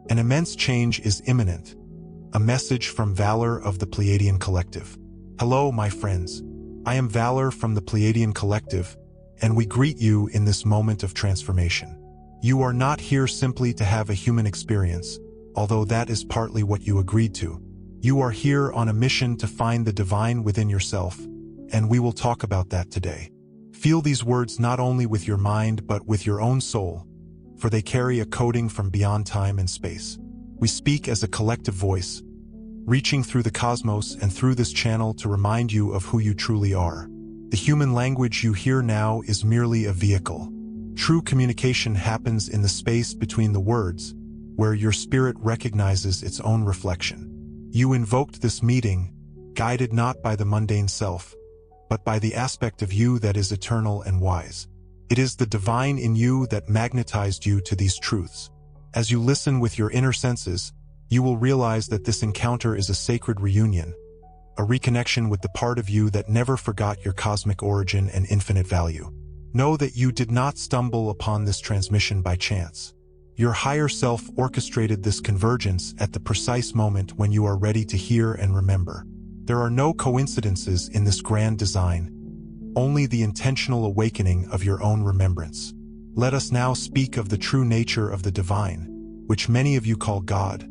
An immense change is imminent. A message from Valir of the Pleiadian Collective. Hello, my friends. I am Valir from the Pleiadian Collective, and we greet you in this moment of transformation. You are not here simply to have a human experience, although that is partly what you agreed to. You are here on a mission to find the divine within yourself, and we will talk about that today. Feel these words not only with your mind but with your own soul, for they carry a coding from beyond time and space. We speak as a collective voice, reaching through the cosmos and through this channel to remind you of who you truly are. The human language you hear now is merely a vehicle. True communication happens in the space between the words, where your spirit recognizes its own reflection. You invoked this meeting, guided not by the mundane self, but by the aspect of you that is eternal and wise. It is the divine in you that magnetized you to these truths. As you listen with your inner senses, you will realize that this encounter is a sacred reunion, a reconnection with the part of you that never forgot your cosmic origin and infinite value. Know that you did not stumble upon this transmission by chance. Your higher self orchestrated this convergence at the precise moment when you are ready to hear and remember. There are no coincidences in this grand design, only the intentional awakening of your own remembrance. Let us now speak of the true nature of the divine, which many of you call God,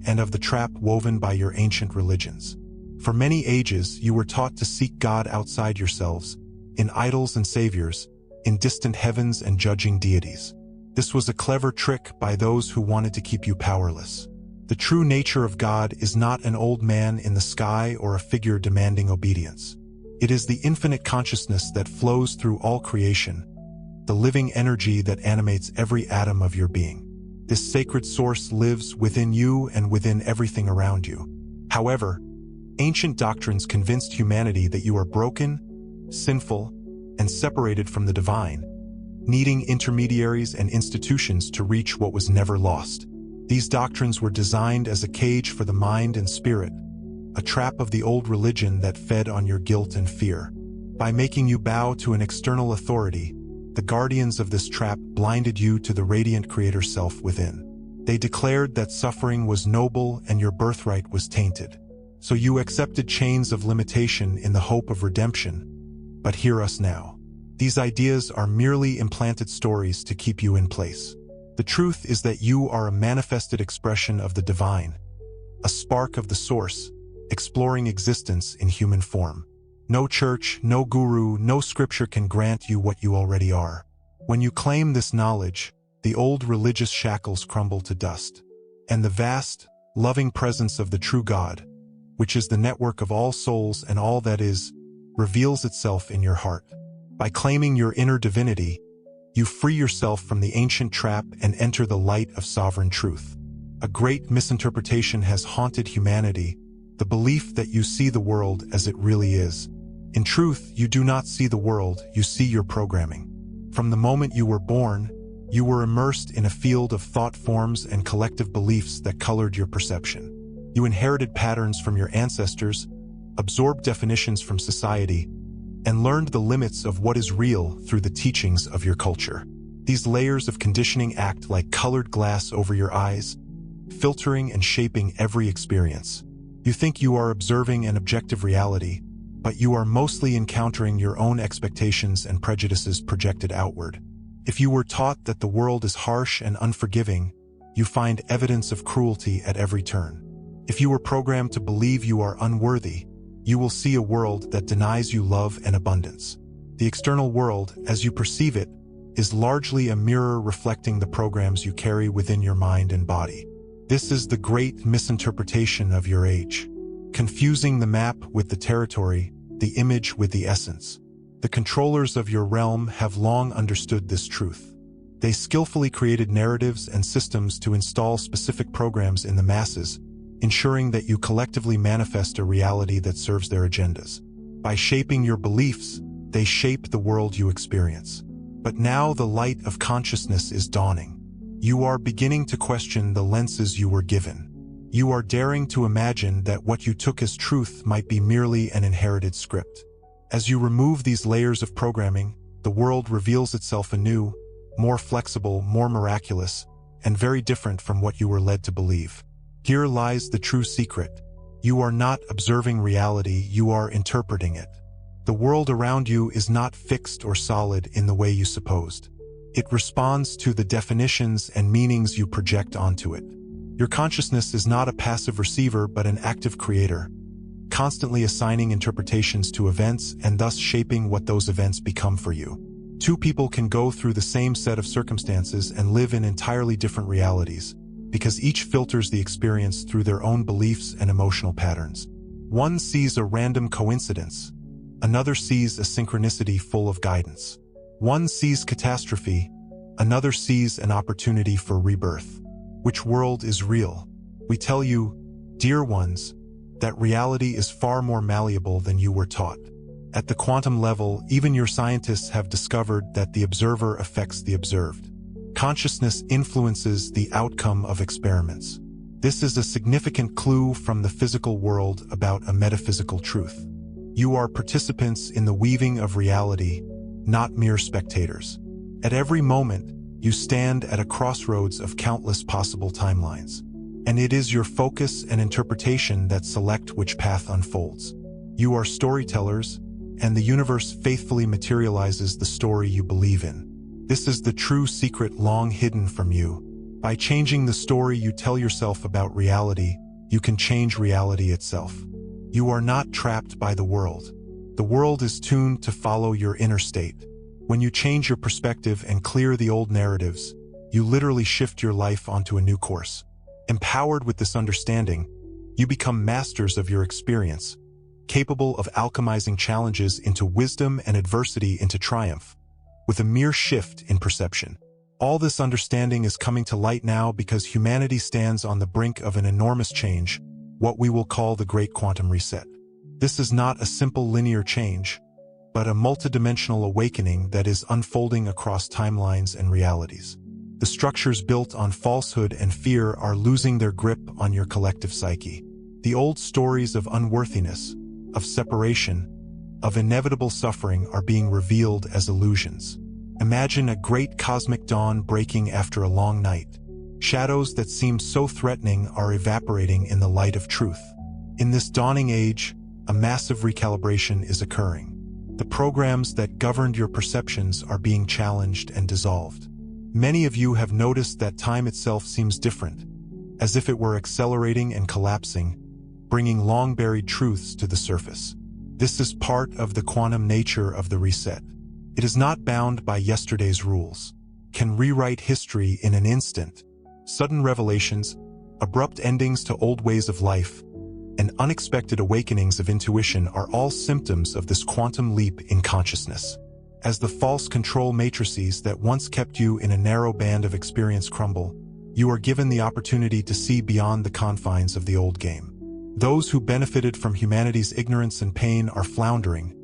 and of the trap woven by your ancient religions. For many ages, you were taught to seek God outside yourselves, in idols and saviors, in distant heavens and judging deities. This was a clever trick by those who wanted to keep you powerless. The true nature of God is not an old man in the sky or a figure demanding obedience. It is the infinite consciousness that flows through all creation, the living energy that animates every atom of your being. This sacred source lives within you and within everything around you. However, ancient doctrines convinced humanity that you are broken, sinful, and separated from the divine, needing intermediaries and institutions to reach what was never lost. These doctrines were designed as a cage for the mind and spirit, a trap of the old religion that fed on your guilt and fear. By making you bow to an external authority, the guardians of this trap blinded you to the radiant creator self within. They declared that suffering was noble and your birthright was tainted. So you accepted chains of limitation in the hope of redemption. But hear us now. These ideas are merely implanted stories to keep you in place. The truth is that you are a manifested expression of the divine, a spark of the source, exploring existence in human form. No church, no guru, no scripture can grant you what you already are. When you claim this knowledge, the old religious shackles crumble to dust, and the vast, loving presence of the true God, which is the network of all souls and all that is, reveals itself in your heart. By claiming your inner divinity, you free yourself from the ancient trap and enter the light of sovereign truth. A great misinterpretation has haunted humanity, the belief that you see the world as it really is. In truth, you do not see the world, you see your programming. From the moment you were born, you were immersed in a field of thought forms and collective beliefs that colored your perception. You inherited patterns from your ancestors, absorbed definitions from society, and learned the limits of what is real through the teachings of your culture. These layers of conditioning act like colored glass over your eyes, filtering and shaping every experience. You think you are observing an objective reality, but you are mostly encountering your own expectations and prejudices projected outward. If you were taught that the world is harsh and unforgiving, you find evidence of cruelty at every turn. If you were programmed to believe you are unworthy, you will see a world that denies you love and abundance. The external world, as you perceive it, is largely a mirror reflecting the programs you carry within your mind and body. This is the great misinterpretation of your age, confusing the map with the territory, the image with the essence. The controllers of your realm have long understood this truth. They skillfully created narratives and systems to install specific programs in the masses, ensuring that you collectively manifest a reality that serves their agendas. By shaping your beliefs, they shape the world you experience. But now the light of consciousness is dawning. You are beginning to question the lenses you were given. You are daring to imagine that what you took as truth might be merely an inherited script. As you remove these layers of programming, the world reveals itself anew, more flexible, more miraculous, and very different from what you were led to believe. Here lies the true secret. You are not observing reality, you are interpreting it. The world around you is not fixed or solid in the way you supposed. It responds to the definitions and meanings you project onto it. Your consciousness is not a passive receiver but an active creator, constantly assigning interpretations to events and thus shaping what those events become for you. Two people can go through the same set of circumstances and live in entirely different realities, because each filters the experience through their own beliefs and emotional patterns. One sees a random coincidence. Another sees a synchronicity full of guidance. One sees catastrophe. Another sees an opportunity for rebirth. Which world is real? We tell you, dear ones, that reality is far more malleable than you were taught. At the quantum level, even your scientists have discovered that the observer affects the observed. Consciousness influences the outcome of experiments. This is a significant clue from the physical world about a metaphysical truth. You are participants in the weaving of reality, not mere spectators. At every moment, you stand at a crossroads of countless possible timelines. And it is your focus and interpretation that select which path unfolds. You are storytellers, and the universe faithfully materializes the story you believe in. This is the true secret long hidden from you. By changing the story you tell yourself about reality, you can change reality itself. You are not trapped by the world. The world is tuned to follow your inner state. When you change your perspective and clear the old narratives, you literally shift your life onto a new course. Empowered with this understanding, you become masters of your experience, capable of alchemizing challenges into wisdom and adversity into triumph, with a mere shift in perception. All this understanding is coming to light now because humanity stands on the brink of an enormous change, what we will call the Great Quantum Reset. This is not a simple linear change, but a multidimensional awakening that is unfolding across timelines and realities. The structures built on falsehood and fear are losing their grip on your collective psyche. The old stories of unworthiness, of separation, of inevitable suffering are being revealed as illusions. Imagine a great cosmic dawn breaking after a long night. Shadows that seemed so threatening are evaporating in the light of truth. In this dawning age, a massive recalibration is occurring. The programs that governed your perceptions are being challenged and dissolved. Many of you have noticed that time itself seems different, as if it were accelerating and collapsing, bringing long-buried truths to the surface. This is part of the quantum nature of the reset. It is not bound by yesterday's rules, can rewrite history in an instant. Sudden revelations, abrupt endings to old ways of life, and unexpected awakenings of intuition are all symptoms of this quantum leap in consciousness. As the false control matrices that once kept you in a narrow band of experience crumble, you are given the opportunity to see beyond the confines of the old game. Those who benefited from humanity's ignorance and pain are floundering,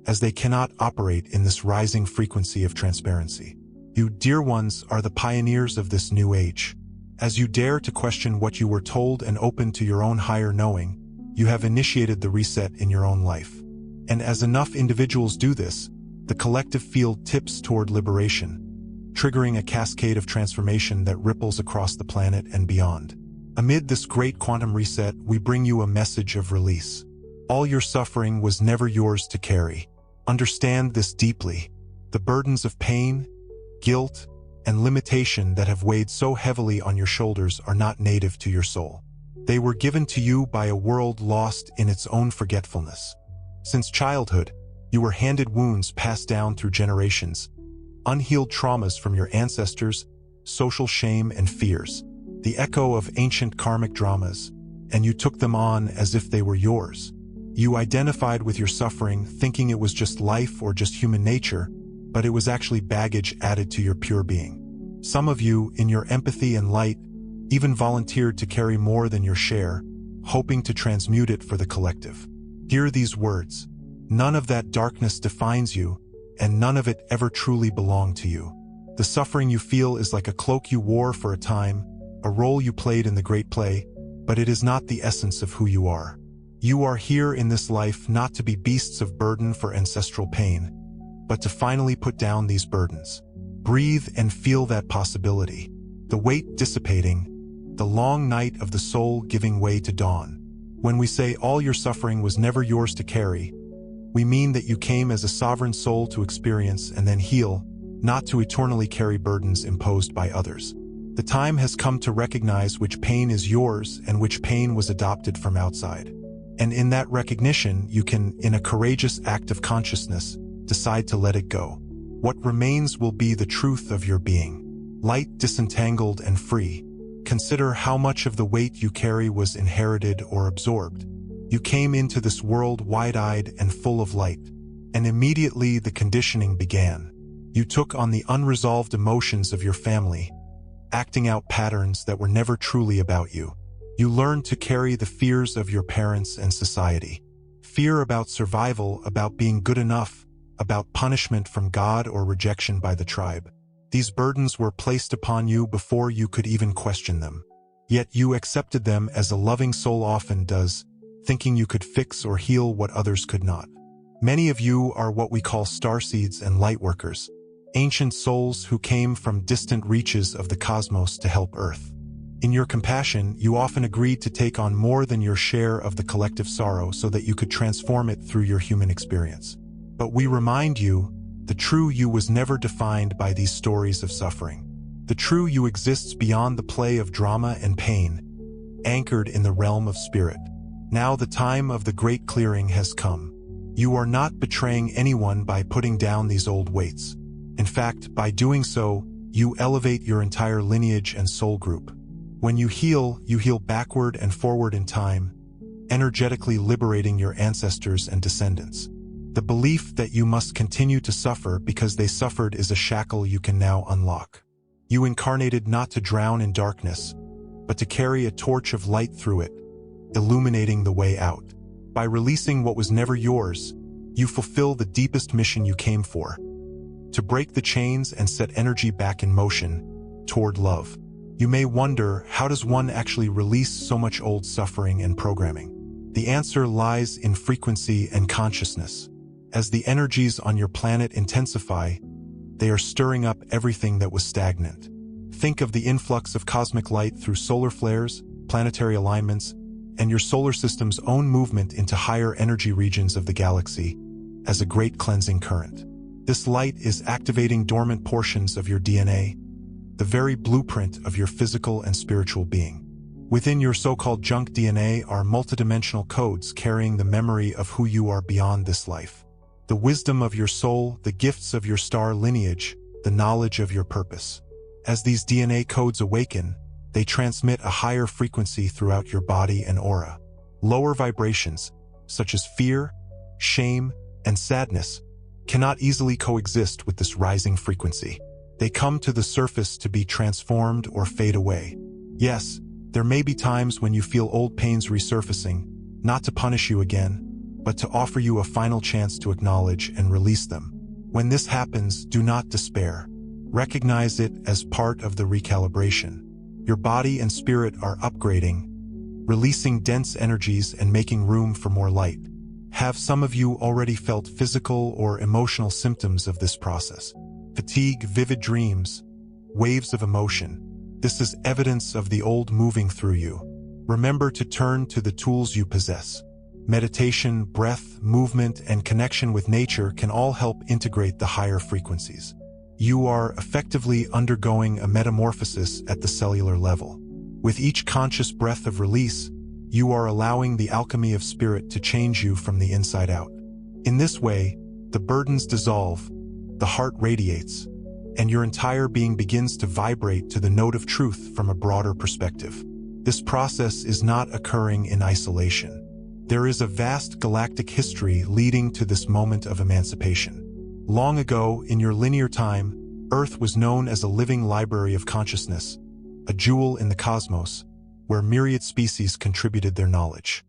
as they cannot operate in this rising frequency of transparency. You, dear ones, are the pioneers of this new age. As you dare to question what you were told and open to your own higher knowing, you have initiated the reset in your own life. And as enough individuals do this, the collective field tips toward liberation, triggering a cascade of transformation that ripples across the planet and beyond. Amid this great quantum reset, we bring you a message of release. All your suffering was never yours to carry. Understand this deeply. The burdens of pain, guilt, and limitation that have weighed so heavily on your shoulders are not native to your soul. They were given to you by a world lost in its own forgetfulness. Since childhood, you were handed wounds passed down through generations, unhealed traumas from your ancestors, social shame and fears, the echo of ancient karmic dramas, and you took them on as if they were yours. You identified with your suffering, thinking it was just life or just human nature, but it was actually baggage added to your pure being. Some of you, in your empathy and light, even volunteered to carry more than your share, hoping to transmute it for the collective. Hear these words. None of that darkness defines you, and none of it ever truly belonged to you. The suffering you feel is like a cloak you wore for a time, a role you played in the great play, but it is not the essence of who you are. You are here in this life not to be beasts of burden for ancestral pain, but to finally put down these burdens. Breathe and feel that possibility. the weight dissipating, the long night of the soul giving way to dawn. When we say all your suffering was never yours to carry, we mean that you came as a sovereign soul to experience and then heal, not to eternally carry burdens imposed by others. The time has come to recognize which pain is yours and which pain was adopted from outside. And in that recognition, you can, in a courageous act of consciousness, decide to let it go. What remains will be the truth of your being. Light, disentangled, and free. Consider how much of the weight you carry was inherited or absorbed. You came into this world wide-eyed and full of light, and immediately the conditioning began. You took on the unresolved emotions of your family, acting out patterns that were never truly about you. You learned to carry the fears of your parents and society. Fear about survival, about being good enough, about punishment from God or rejection by the tribe. These burdens were placed upon you before you could even question them. Yet you accepted them as a loving soul often does, thinking you could fix or heal what others could not. Many of you are what we call starseeds and lightworkers, ancient souls who came from distant reaches of the cosmos to help Earth. In your compassion, you often agreed to take on more than your share of the collective sorrow so that you could transform it through your human experience. But we remind you, the true you was never defined by these stories of suffering. The true you exists beyond the play of drama and pain, anchored in the realm of spirit. Now the time of the great clearing has come. You are not betraying anyone by putting down these old weights. In fact, by doing so, you elevate your entire lineage and soul group. When you heal backward and forward in time, energetically liberating your ancestors and descendants. The belief that you must continue to suffer because they suffered is a shackle you can now unlock. You incarnated not to drown in darkness, but to carry a torch of light through it, illuminating the way out. By releasing what was never yours, you fulfill the deepest mission you came for, to break the chains and set energy back in motion toward love. You may wonder, how does one actually release so much old suffering and programming? The answer lies in frequency and consciousness. As the energies on your planet intensify, they are stirring up everything that was stagnant. Think of the influx of cosmic light through solar flares, planetary alignments, and your solar system's own movement into higher energy regions of the galaxy as a great cleansing current. This light is activating dormant portions of your DNA, the very blueprint of your physical and spiritual being. Within your so-called junk DNA are multidimensional codes carrying the memory of who you are beyond this life. The wisdom of your soul, the gifts of your star lineage, the knowledge of your purpose. As these DNA codes awaken, they transmit a higher frequency throughout your body and aura. Lower vibrations, such as fear, shame, and sadness, cannot easily coexist with this rising frequency. They come to the surface to be transformed or fade away. Yes, there may be times when you feel old pains resurfacing, not to punish you again, but to offer you a final chance to acknowledge and release them. When this happens, do not despair. Recognize it as part of the recalibration. Your body and spirit are upgrading, releasing dense energies and making room for more light. Have some of you already felt physical or emotional symptoms of this process? Fatigue, vivid dreams, waves of emotion. This is evidence of the old moving through you. Remember to turn to the tools you possess. Meditation, breath, movement, and connection with nature can all help integrate the higher frequencies. You are effectively undergoing a metamorphosis at the cellular level. With each conscious breath of release, you are allowing the alchemy of spirit to change you from the inside out. In this way, the burdens dissolve, the heart radiates, and your entire being begins to vibrate to the note of truth from a broader perspective. This process is not occurring in isolation. There is a vast galactic history leading to this moment of emancipation. Long ago, in your linear time, Earth was known as a living library of consciousness, a jewel in the cosmos, where myriad species contributed their knowledge.